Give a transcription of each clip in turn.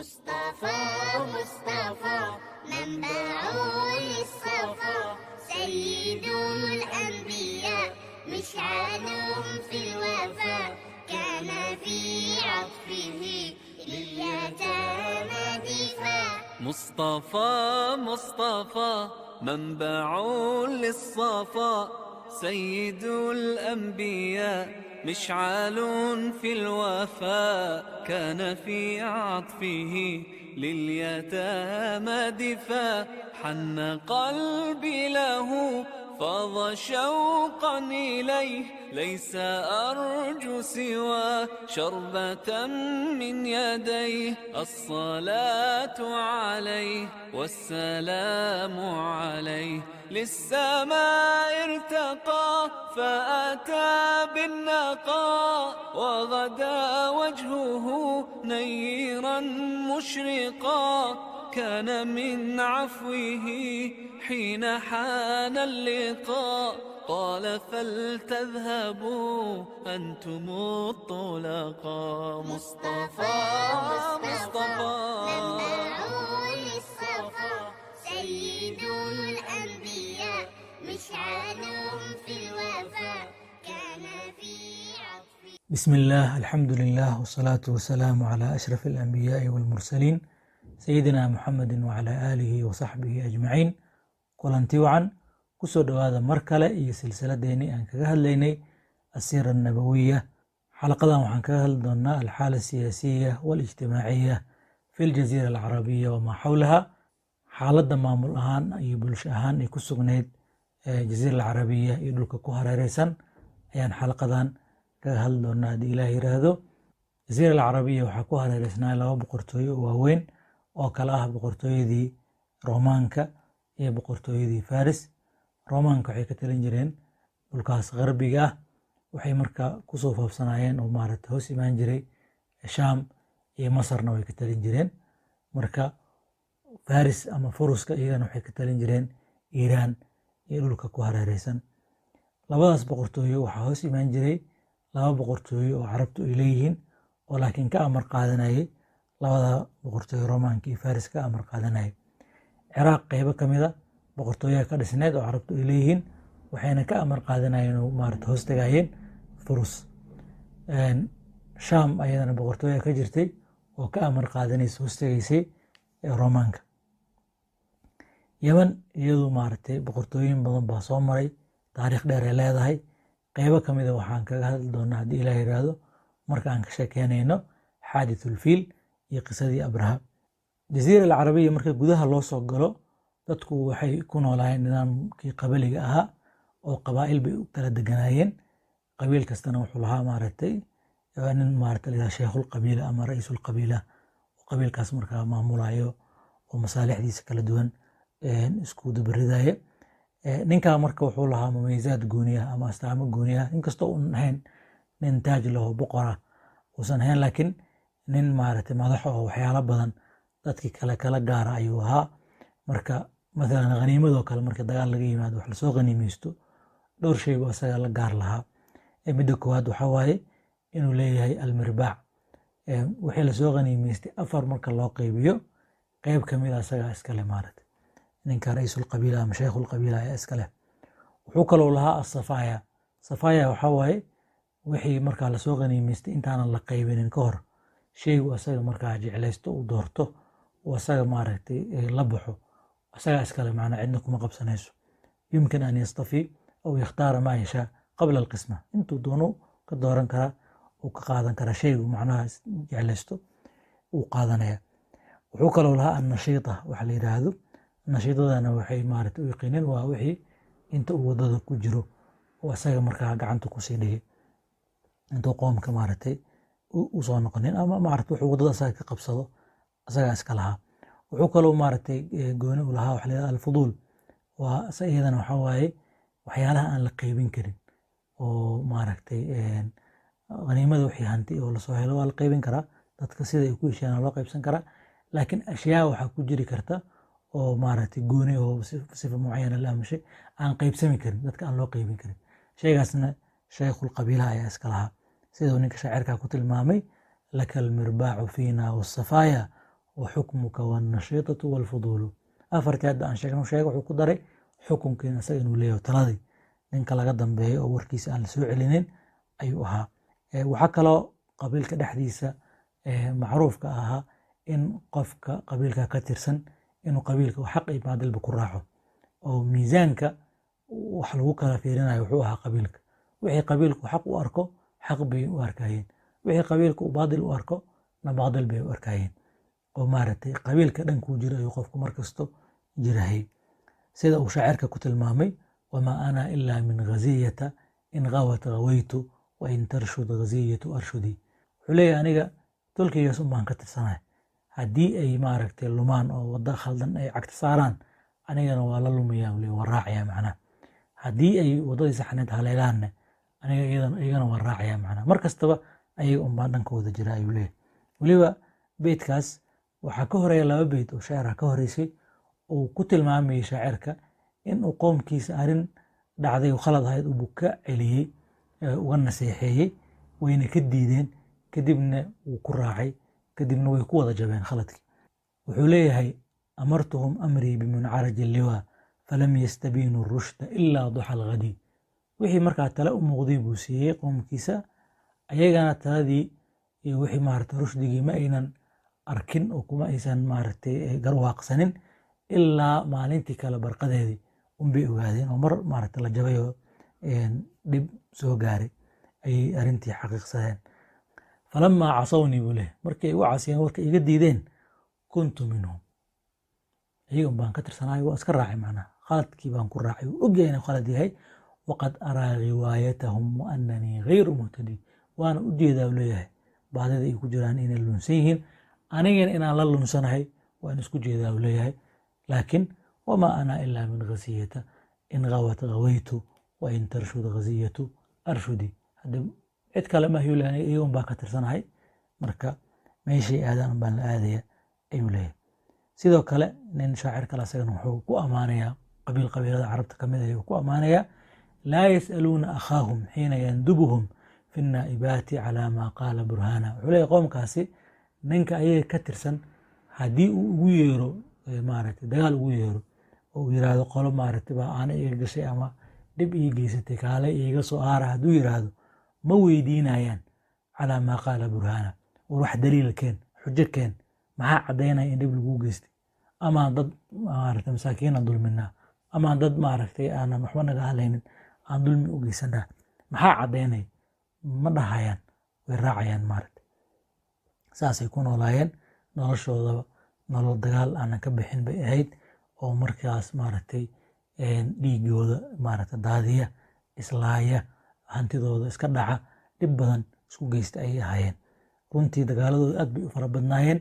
مصطفى مصطفى منبع للصفا سيد الأنبياء مشعل في الوفاء كان في عطفه لليتامى دفاع مصطفى مصطفى منبع للصفا سيد الأنبياء مشعل في الوفاء كان في عطفه لليتامى دفاع حن قلبي له فاض شوقا إليه ليس أرجو سوى شربة من يديه الصلاة عليه والسلام عليه للسماء ارتقى فأتى بالنقاء وغدا وجهه نيرا مشرقا كان من عفوه حين حان اللقاء قال فلتذهبوا أنتم الطلقاء مصطفى مصطفى للصفا سيد الأنبياء مشعل في الوفاء كان في عطفه. بسم الله الحمد لله والصلاة والسلام على أشرف الأنبياء والمرسلين سيدنا محمد وعلى آله وصحبه أجمعين kulanti wacan kusoo dhawaada mar kale iyo silsiladeeni aan kaga hadlaynay السيرة النبوية. حلقة waxaan kaga hadli doonaa الحالة السياسية والاجتماعية في الجزيرة العربية وما حولها xaaladda maamul ahaan iyo bulsho ahaan ay ku sugnayd جزيرة العربية iyo dhulka ku hareeraysan ayaan xalaqadan kaga hadli doonaa haddii ilaah yiraahdo. جزيرة العربية waxaa ku hareeraysnaa laba boqortooyo oo waaweyn oo kala ah boqortooyadii Roomaanka iyo boqortooyadii Faris. Roomaanka waxay ka talin jireen dhulkaas qarbiga ah, waxay markaa kusoo faafsanayeen oo maaragtay hoos imaan jiray Shaam iyo Masarna way ka talin jireen. Marka Faris ama Furuska iyagana waxay ka talin jireen Iiraan iyo dhulka ku hareeraysan. Labadaas boqortooyo waxaa hoos imaan jiray laba boqortooyo oo Carabtu ay leeyihiin oo laakiin ka amar qaadanayay labada boqortooyo Roomaanka iyo Faris ka amar qaadanayay. Ciraaq qaybo ka mid ah boqortooyaha ka dhisneed oo Carabtu ay leeyihiin waxayna ka amar qaadanayeen oo maaragtay hoos tagayeen Furus. Shaam ayadana boqortooyaha ka jirtay oo ka amar qaadanaysa hoos tagaysay Roomaanka. Yemen iyadu maaragtay boqortooyin badan baa soo maray, taariikh dheer ay leedahay. qaybo ka mid ah waxaan kaga hadli doonaa haddii ilaah yiraahdo marka aan ka sheekeynayno xaadithul fiil iyo qisadii Abraha. جزيرة العربية marka gudaha loo soo galo dadku waxay ku noolaayeen nidaamkii qabaliga ahaa oo qabaa'il bay u kala deganaayeen. qabiil kastana wuxuu lahaa maaragtay nin maaragtay la sheekhul qabiila ama ra'iisul qabiila oo qabiilkaas markaa maamulayo oo masaalixdiisa kala duwan isku dabaridaya. ninka marka wuxuu lahaa mumayzaad gooni ah ama astaamo gooni ah inkastoo uu ahayn nin taaj leh oo boqor ah uusan ahayn, laakiin nin maaragtay madax oo waxyaalo badan dadkii kala gaara ayuu ahaa. marka مثلا qaniimadoo kale marka dagaal laga yimaado wax lasoo qaniimaysto dhowr shay buu asaga la gaar lahaa. midda koowaad waxaa waaye inuu leeyahay almirbaac. wixii lasoo qaniimaystay afar marka loo qaybiyo qayb ka mid ah asaga iskale maaragtay ninka ra'iisul qabiila ama shaykhul qabiila ayaa iskale. wuxuu kaloo lahaa asafaaya. safaaya waxaa waaye wixii markaa lasoo qaniimaystay intaanan la qaybinin ka hor shaygu asaga markaa jeclaysto uu doorto uu asaga maaragtay la baxo asaga iskale macna cidna kuma qabsanayso. yumkin an yastafi aw yakhtaara ma yashaa qabla alqisma. intuu doono ka dooran karaa uu ka qaadan karaa shaygu macnaha jeclaysto uu qaadanaya. wuxuu kaloo lahaa annashiita waxa la yiraahdo. nashiidadana waxay maaragtay u yaqiineen waa wixii inta uu wadada ku jiro oo asaga markaa gacanta ku sii dhigay intuu qoomka maaragtay u soo noqonin ama maaragtay wuxuu wadada asaga ka qabsado asaga iska lahaa. wuxuu kaloo maaragtay gooni u lahaa waxa la yiraahdo alfuduul. waa iyadana waxa waaye waxyaalaha aan la qaybin karin oo maaragtay qaniimada wixii hanti oo lasoo helo waa la qaybin karaa dadka sida ay ku heshiiyaan loo qaybsan karaa, laakiin ashyaa waxaa ku jiri karta oo maaragtay gooni oo sifa mucayyana la amashay aan qaybsami karin dadka aan loo qaybin karin. shaygaasna shaykhul qabiilaha ayaa iska lahaa sidoo ninka shaacirka ku tilmaamay laka almirbaacu fiina wasafaaya وحكمك والنشيطة والفضول. أفرتي هذا أن شيخنا شيخ وحكو داري حكم كنا سجنوا ليه وتلاذي نك لا قدم به أو وركيس أن سوء علنين أيها وحكى له قبيلك دحديسة معروف كأها إن قفك قبيلك كترسن إنه قبيلك وحق يبادل بكراحه أو ميزانك وحلوك فيرنا يوحوها قبيلك وحي قبيلك وحق وأركو حق بي وأركاين وحي قبيلك وبادل وأركو نبادل بي وأركاين ومارتي قبيلك دنكو جرا يوقفك مركزتو جراهي سيدا وشاعرك كتل مامي وما أنا إلا من غزية إن غوت غويت وإن ترشد غزية أرشدي حلي أنيقا تلكي يسمان كتر سنة هدي أي ماركتي اللومان أو ودا خلدن أي عكت ساران أنيقا نوالا لوميا ولي وراعيا معنا هدي أي وضي سحنت هاليلان أنيقا أيضا وراعيا معنا مركز تبا أي أمبادن كوذا جراي وليبا بيت كاس وحكوهريا لaba بيت وشاعرها كهريسي وكتل مامي شاعرك إن قوم كيس أرن dhacday khalad ahayd uu ka celiyay uga naseexeeyay wayna ka diideen kadibna wuu ku raacay kadibna way ku wada jabeen khaladkii wuxuu leeyahay amartuhum amrii bimuncaraj alliwa falam yastabiinu rushda ilaa duxa alghadi wixii markaa tale u muuqday buu siiyey qoomkiisa ayagana taladii iyo wixii maaragtay rushdigii ma aynan arkin oo kuma aysan maaragtay garwaaqsanin ilaa maalintii kale barqadeedii unbay ogaadeen oo mar maaragtay la jabay oo dhib soo gaaray ayay arrintii xaqiiqsadeen falamaa casawni buu leh markii ay u casiyeen warka iga diideen kuntu minhum iyagan baan ka tirsanaay waa iska raacay macnaha khaladkii baan ku raacay uu ogyahay inuu khalad yahay waqad araa riwaayatahum wa annanii ghayru muhtadi waana u jeedaa uu leeyahay baadida ay ku jiraan inay lunsan yihiin anigana inaan la lunsanahay waan isku jeedaa uu leeyahay laakiin wamaa ana ilaa min ghasiyata in ghawat ghawaytu wa in tarshud ghasiyatu arshudi hadda cid kale ma ayuu leeyahay iyagan baan ka tirsanahay marka meeshii aadaan baan la aadaya ayuu leeyahay sidoo kale nin shaacir kale asagana wuxuu ku amaanayaa qabiilada carabta ka mid ayuu ku amaanayaa laa yas'aluuna akhaahum xiina yandubuhum fi naa'ibaati calaa maa qaala burhaana wuxuu leeyahay qoomkaasi ninka ayaga ka tirsan haddii uu ugu yeero maaragtay dagaal ugu yeero oo uu yiraahdo qolo maaragtay baa aana iga gashay ama dhib ii geysatay kaale iiga soo aara hadduu yiraahdo ma weydiinayaan calaa maa qaala burhaana war wax daliil keen xujo keen maxaa caddaynaya in dhib lagu geystay ama dad maaragtay masaakiin aan dulminaa ama dad maaragtay aanan waxba naga hadlaynin aan dulmi u geysanaa maxaa caddaynaya ma dhahayaan way raacayaan maaragtay saasay ku noolaayeen noloshoodaba nolol dagaal aanan ka bixin bay ahayd oo markaas maaragtay dhiigooda maaragtay daadiya islaaya hantidooda iska dhaca dhib badan isku geysta ayay ahaayeen runtii dagaaladooda aad bay u fara badnaayeen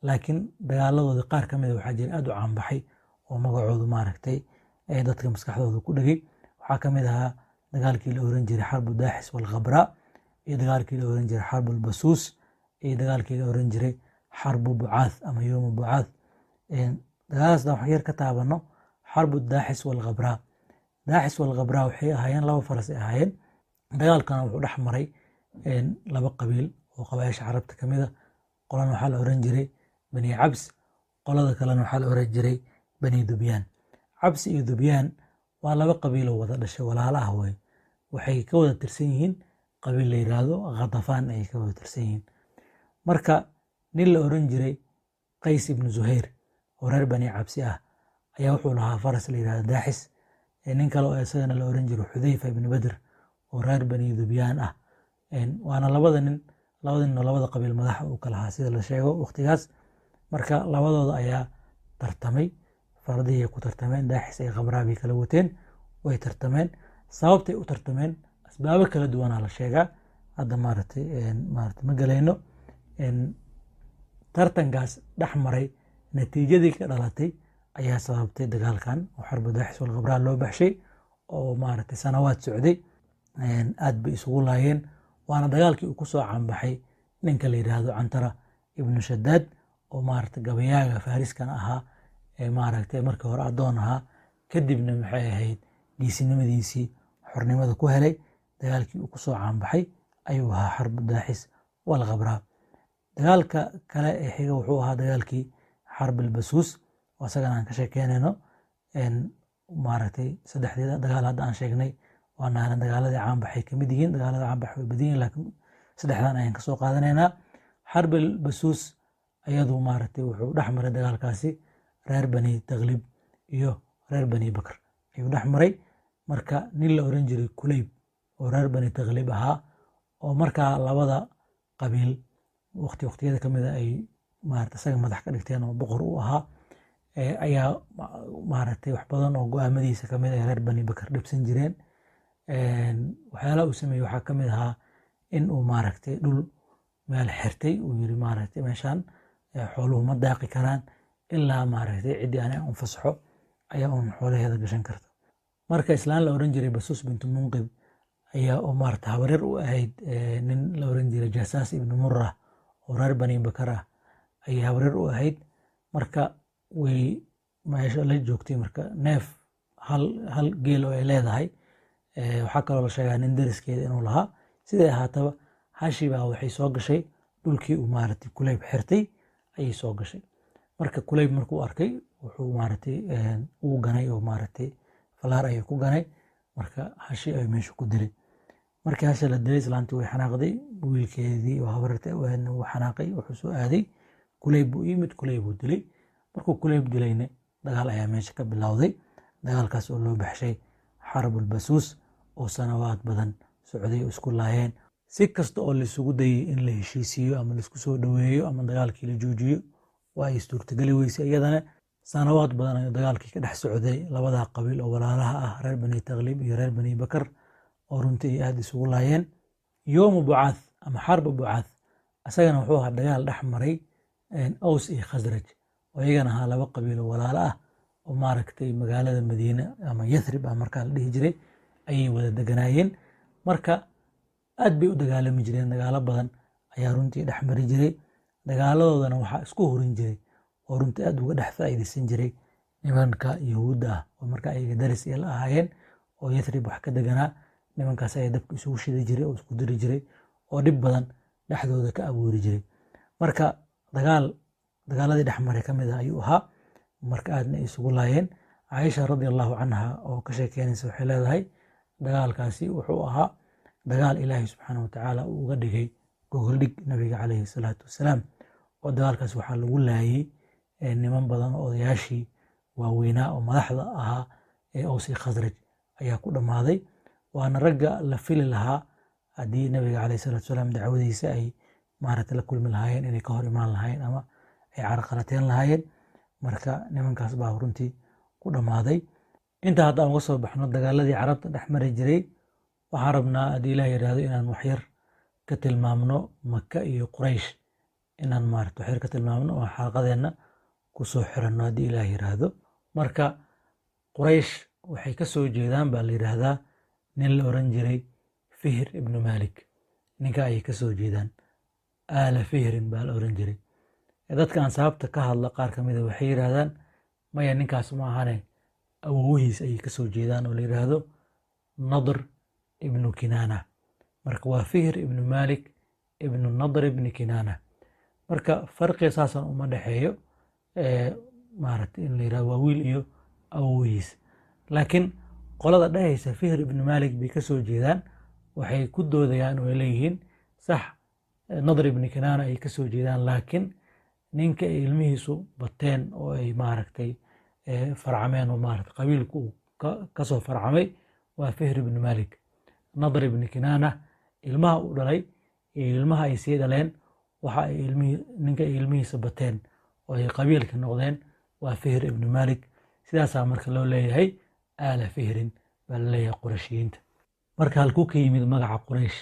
laakiin dagaaladooda qaar ka mid a waxaa jira aad u caanbaxay oo magacoodu maaragtay dadka maskaxdooda ku dhegay waxaa ka mid ahaa dagaalkii la oran jiray xarbu daaxis walkhabraa iyo dagaalkii la oran jiray xarbu albasuus iyo dagaalkii la oran jiray xarbu bucaath ama yowma bucaath dagaaladaasna wax yar ka taabano xarbu daaxis walkhabraa daaxis walkhabraa waxay ahaayeen laba faras ay ahaayeen dagaalkana wuxuu dhex maray laba qabiil oo qabaayasha carabta ka mid a qolana waxaa la oran jiray bani cabs qolada kalena waxaa la oran jiray bani dubyaan cabsi iyo dubyaan waa laba qabiil oo wada dhashay walaala ah wey waxay ka wada tirsan yihiin qabiil la yiraahdo khatafaan ayay ka wada tirsan yihiin marka nin la oran jiray qays ibnu zuhayr oo reer bani cabsi ah ayaa wuxuu lahaa faras la yiraahdo daaxis nin kale oo isagana la oran jiray xudayfa ibnu badr oo reer bani dubyaan ah waana labada nin labada qabiil madaxa uu kala ahaa sida la sheego waqtigaas marka labadooda ayaa tartamay fardihii ku tartameen daaxis ay khabraa bay kala wateen way tartameen sababtay u tartameen asbaabo kala duwanaa la sheegaa hadda maaragtay ma galayno tartankaas dhex maray natiijadii ka dhalatay ayaa sababtay dagaalkan oo xarbu daaxis walkhabraa loo baxshay oo maaragtay sanawaad socday aad bay isugu laayeen waana dagaalkii uu ku soo caanbaxay ninka la yiraahdo cantara ibnu shadaad oo maaragtay gabayaaga faariskan ahaa ee maaragtay markii hore addoon ahaa kadibna maxay ahayd geesinimadiisii xornimada ku helay dagaalkii uu ku soo caanbaxay ayuu ahaa xarbu daaxis walkhabraa dagaalka kale ee xiga wuxuu ahaa dagaalkii xarb albasuus oo isagana aan ka sheekeynayno. maaragtay saddexdeeda dagaal hadda aan sheegnay waa naaran dagaaladii caanbaxay ka mid yihiin. dagaalada caanbax way badan yihiin laakiin saddexdan ayaan kasoo qaadanaynaa. xarb albasuus ayadu maaragtay wuxuu dhex maray dagaalkaasi reer bani taglib iyo reer bani bakr ayuu dhex maray. marka nin la oran jiray kuleyb oo reer bani taglib ahaa oo markaa labada qabiil waqtiyada kamid a ay maaragtay isaga madax ka dhigteen oo boqor u ahaa ayaa maaragtay wax badan oo go'aamadiisa kamid ay reer bani bakr dhibsan jireen. waxyaalaha uu sameeyey waxaa kamid ahaa in uu maaragtay dhul meel xirtay uu yiri maaragtay meeshaan xooluhu ma daaqi karaan ilaa maaragtay ciddii aan u fasaxo ayaa uun xoolaheeda gashan karta. marka islaan la oran jiray basuus bintu munqib ayaa oo maaragtay habaryar u ahayd nin la oran jiray jasaas ibnu murrah oo reer bani bakar ah ayay habaryar u ahayd. marka way meesha la joogtay marka neef hal geel oo ay leedahay. waxaa kaloo la sheegaa nin dariskeeda inuu lahaa. siday ahaataba hashibaa waxay soo gashay dhulkii uu maaragtay kuleyb xirtay ayay soo gashay. marka kuleyb markuu arkay wuxuu maaragtay uu ganay oo maaragtay falaar ayuu ku ganay. marka hashi ay meesha ku dilay. markii hasha la dilay islaantii way xanaaqday. wiilkeedii oo habartay wuu xanaaqay wuxuu soo aaday kuleyb buu yimid kuleyb buu dilay. markuu kuleyb dilayna dagaal ayaa meesha ka bilowday. dagaalkaas oo loo baxshay xarbul basuus oo sanawaad badan socday oo isku laayeen. si kasta oo laisugu dayay in la heshiisiiyo ama laisku soo dhaweeyo ama dagaalkii la joojiyo waa ay suurtageli weysay. iyadana sanawaad badan ayuu dagaalkii ka dhex socday labada qabiil oo walaalaha ah reer bani taglib iyo reer bani bakar oo runtii ay aada isugu laayeen. yoomu bucaath ama xarba bucaath isagana wuxuu ahaa dagaal dhex maray aws iyo khasraj oo iyagana ahaa laba qabiil oo walaalo ah oo maaragtay magaalada madiine ama yathrib ah markaa la dhihi jiray ayay wada deganaayeen. marka aad bay u dagaalami jireen. dagaalo badan ayaa runtii dhex mari jiray. dagaaladoodana waxaa isku horin jiray oo runtii aad uga dhex faa'iidaysan jiray nimanka yahuudda ah oo markaa ayaga daris ay la ahaayeen oo yathrib wax ka deganaa. nimankaas ayaa dabka isugu shidi jiray oo isku diri jiray oo dhib badan dhexdooda ka abuuri jiray. marka dagaaladii dhex maray ka mid ah ayuu ahaa. marka aadna ay isugu laayeen. caaisha radiallahu canha oo ka sheekeynaysa waxay leedahay dagaalkaasi wuxuu ahaa dagaal ilaahay subxaana watacaala uu uga dhigay gogoldhig nabiga calayhi salaatu wasalaam. oo dagaalkaas waxaa lagu laayay niman badan oo odayaashii waaweynaa oo madaxda ahaa ee awsi khasraj ayaa ku dhammaaday. waana ragga la fili lahaa haddii nabiga calayhi salaatu wasalaam dacwadiisa ay maaragtay la kulmi lahaayeen inay ka hor imaan lahaayeen ama ay carqalateen lahaayeen. marka nimankaas baa runtii ku dhammaaday. intaa haddaan uga soo baxno dagaaladii carabta dhex mari jiray waxaan rabnaa haddii ilaah yidhaahdo inaan waxyar ka tilmaamno maka iyo quraysh inaan maaragtay waxyar ka tilmaamno oo xalqadeenna kusoo xiranno haddii ilaah yidhaahdo. marka quraysh waxay ka soo jeedaan baa la yidhaahdaa nin la oran jiray fihr ibnu malik. ninka ayay ka soo jeedaan aala fihrin baa la oran jiray. dadka ansaabta ka hadla qaar ka mida waxay yidhaahdaan maya ninkaas ma ahane awowihiis ayay ka soo jeedaan oo la yidhaahdo nadr ibnu kinaana. marka waa fihr ibnu malik ibnu nadr ibni kinaana. marka farqiga saasan uma dhexeeyo maaragtay in la yidhahdo waa wiil iyo awowihiis. laakiin qolada dhehaysa fihr ibnu malik bay ka soo jeedaan waxay ku doodayaan oo ay leeyihiin sax nadr ibni kinaana ay ka soo jeedaan laakiin ninka ay ilmihiisu bateen oo ay maaragtay farcameen oo maaragtay qabiilku uu kasoo farcamay waa fihr ibnu malik. nadr ibni kinaana ilmaha u dhalay iyo ilmaha ay sii dhaleen waxa ay ninka ay ilmihiisa bateen oo ay qabiilka noqdeen waa fihr ibnu malik. sidaasaa marka loo leeyahay aala fihrin baa la leeyahay qurashiyiinta. marka halkuu ka yimid magaca quraysh?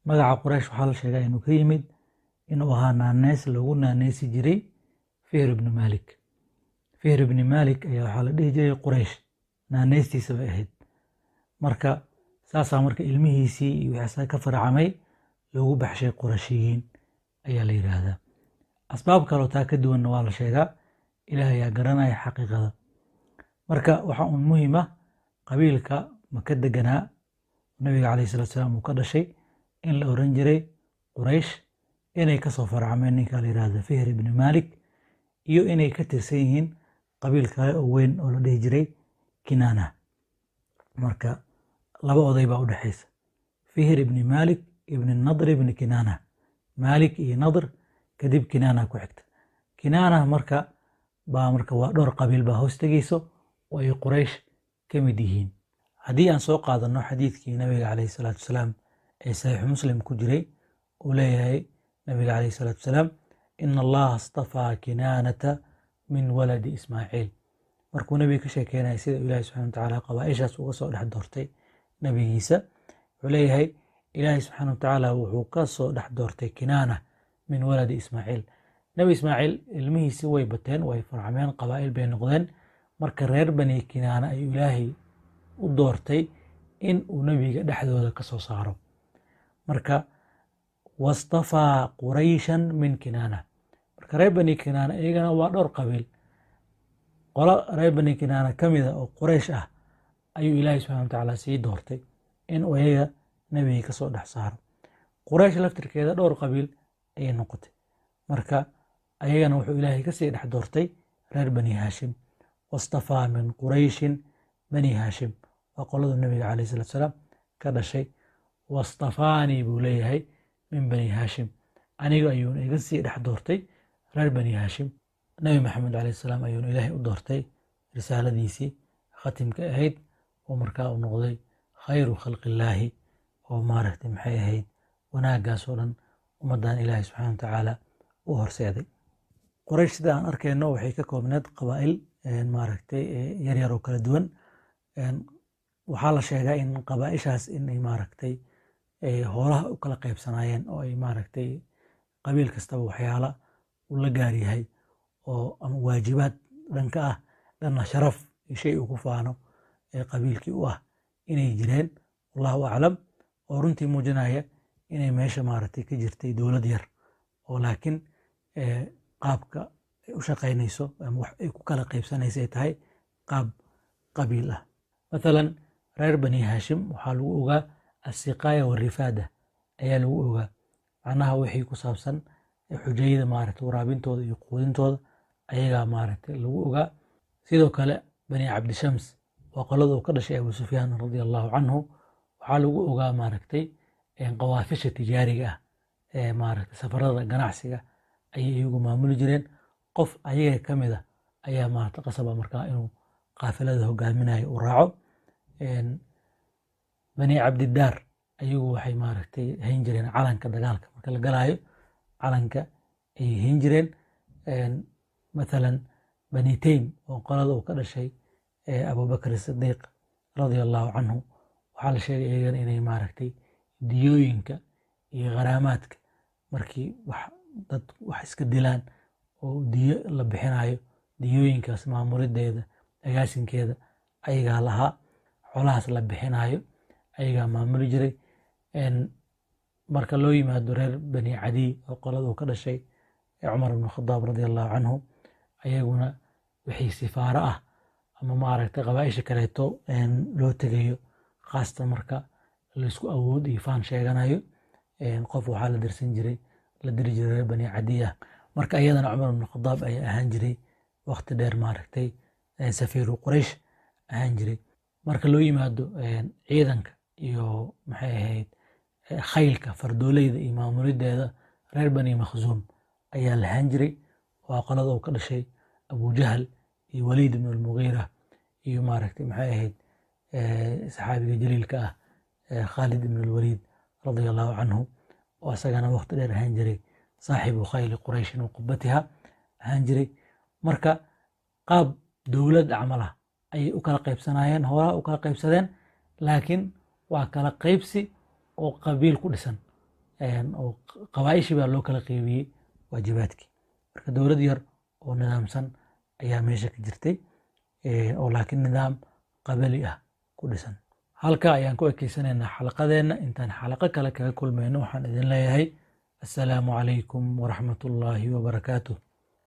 magaca quraysh waxaa la sheegaa inuu ka yimid inuu ahaa naaneys lagu naaneysi jiray fihr ibnu malik. fihr ibni malik ayaa waxaa la dhihi jiray quraysh naaneystiisa bay ahayd. marka saasaa marka ilmihiisii iyo wixii ka farcamay loogu baxshay qurashiyiin ayaa la yidhaahdaa. asbaab kaloo taa ka duwanna waa la sheegaa. ilaah ayaa garanaya xaqiiqada. marka waxaa un muhiim ah qabiilka maka deganaa nabiga calayhi salaatu wasalaam uu ka dhashay in la oran jiray quraysh inay kasoo farcameen ninka la yidhaahdo fihr ibni malik iyo inay ka tirsan yihiin qabiil kale oo weyn oo la dhihi jiray Kinaana. marka laba oday baa u dhexaysa, Fihr ibni Malik ibni Nadr ibni Kinaana. Malik iyo Nadr, kadib Kinaana ku xigta. Kinaana marka waa dhowr qabiil baa hoos tegayso oo ay Quraysh ka mid yihiin. haddii aan soo qaadano xadiidkii nabiga calayhi salaatu wasalaam ee saxiix muslim ku jiray, uu leeyahay nabiga calayhi salaatu wasalaam, ina allaha astafaa kinaanata min waladi ismaaciil. markuu nabiga ka sheekeynaya sida ilaahi subxana watacaala qabaaishaas uga soo dhex doortay nabigiisa, wuxuu leeyahay ilaahi subxaana watacaala wuxuu ka soo dhex doortay Kinaana min waladi ismaaciil. nabi ismaaciil ilmihiisi way bateen, way farcameen, qabaa'il bay noqdeen. marka reer bani Kinaana ayuu ilaahay u doortay in uu nabiga dhexdooda ka soo saaro. marka wastafaa qurayshan min Kinaana. marka reer bani Kinaana iyagana waa dhowr qabiil. qolo reer bani Kinaana ka mida oo Quraysh ah ayuu ilaahay subxana watacaala sii doortay in uu iyaga nabiga ka soo dhex saaro. Quraysh laftirkeeda dhowr qabiil ayay noqotay. marka ayagana wuxuu ilaahay kasii dhex doortay reer bani Haashim. wastafaa min qurayshin bani Haashim, waa qoladu nabiga calayhi salaatu wasalaam ka dhashay. wastafaanii buu leeyahay min bani Haashim, aniga ayuuna iga sii dhex doortay reer bani Haashim. nabi maxamed calayhi salaam ayuuna ilaahay u doortay risaaladiisii khatimka ahayd, oo markaa uu noqday khayru khalqillaahi, oo maaragtay maxay ahayd wanaaggaas oo dhan ummaddan ilaahay subxaana watacaala u horseeday. Quraysh sida aan arkayno waxay ka koobneed qabaa'il maaragtay yaryar oo kala duwan. waxaa la sheegaa in qabaa'ishaas inay maaragtay hoolaha u kala qaybsanaayeen, oo ay maaragtay qabiil kastaba waxyaala uu la gaar yahay, oo ama waajibaad dhanka ah, dhanna sharaf iyo shay uu ku faano ee qabiilkii u ah inay jireen, wallahu aclam. oo runtii muujinaya inay meesha maaragtay ka jirtay dowlad yar, oo laakiin qaabka ay u shaqaynayso ama wax ay ku kala qaybsanaysa ay tahay qaab qabiil ah. mathalan reer bani Haashim waxaa lagu ogaa asiqaaya warifaada ayaa lagu ogaa, macnaha wixii ku saabsan xujayda maaragtay waraabintooda iyo quudintooda ayagaa maaragtay lagu ogaa. sidoo kale bani cabdishams waa qolada uu ka dhashay abu sufyaan radia allahu canhu, waxaa lagu ogaa maaragtay qawaafisha tijaariga ah ee maaragtay safarada ganacsiga ayay iyagu maamuli jireen. qof ayaga ka mid a ayaa maaragtay qasaba markaa inuu qaafilada hogaaminayo uu raaco. bani cabdidaar ayagu waxay maaragtay hayn jireen calanka dagaalka marka la galaayo, calanka ayay hayn jireen. mathalan bani taym oo qolada uu ka dhashay abubakr sidiiq radia allahu canhu, waxaa la sheegay iyagana inay maaragtay diyooyinka iyo kharaamaadka markii dad wax iska dilaan oo diyo la bixinayo, diyooyinkaas maamulideeda agaasinkeeda ayagaa lahaa. xoolahaas la bixinayo ayagaa maamuli jiray. marka loo yimaado reer bani cadiy oo qolada uu ka dhashay cumar ibn khadaab radia allahu canhu, ayaguna wixii sifaaro ah ama maaragtay qabaa'isha kaleeto loo tegayo, khaasatan marka laisku awood iyo faan sheeganayo, qof waxaa la diri jiray reer bani cadiy ah. marka iyadana cumar ibn khadaab ayaa ahaan jiray waqti dheer maaragtay safiiru Quraysh ahaan jiray. marka loo yimaado ciidanka iyo maxay ahayd khaylka fardoolayda iyo maamulideeda, reer bani makhzuum ayaa lahaan jiray, waa qolada uu ka dhashay abu jahal iyo waliid ibn almugiira iyo maaragtay maxay ahayd saxaabiga jaliilka ah khaalid ibn alwaliid radia allahu canhu, oo isagana waqti dheer ahaan jiray saaxibu khayli qurayshin wa qubatiha ahaan jiray. marka qaab dowlad camal ah ayay u kala qaybsanayeen, hoolaa u kala qaybsadeen, laakiin waa kala qaybsi oo qabiil ku dhisan, oo qabaa'ishii baa loo kala qaybiyey waajibaadkii. marka dowlad yar oo nidaamsan ayaa meesha ka jirtay, oo laakiin nidaam qabali ah ku dhisan. halka ayaan ku ekeysanaynaa xalaqadeenna. intaan xalaqo kale kaga kulmayno waxaan idin leeyahay assalaamu calaykum waraxmatullaahi wabarakaatuh.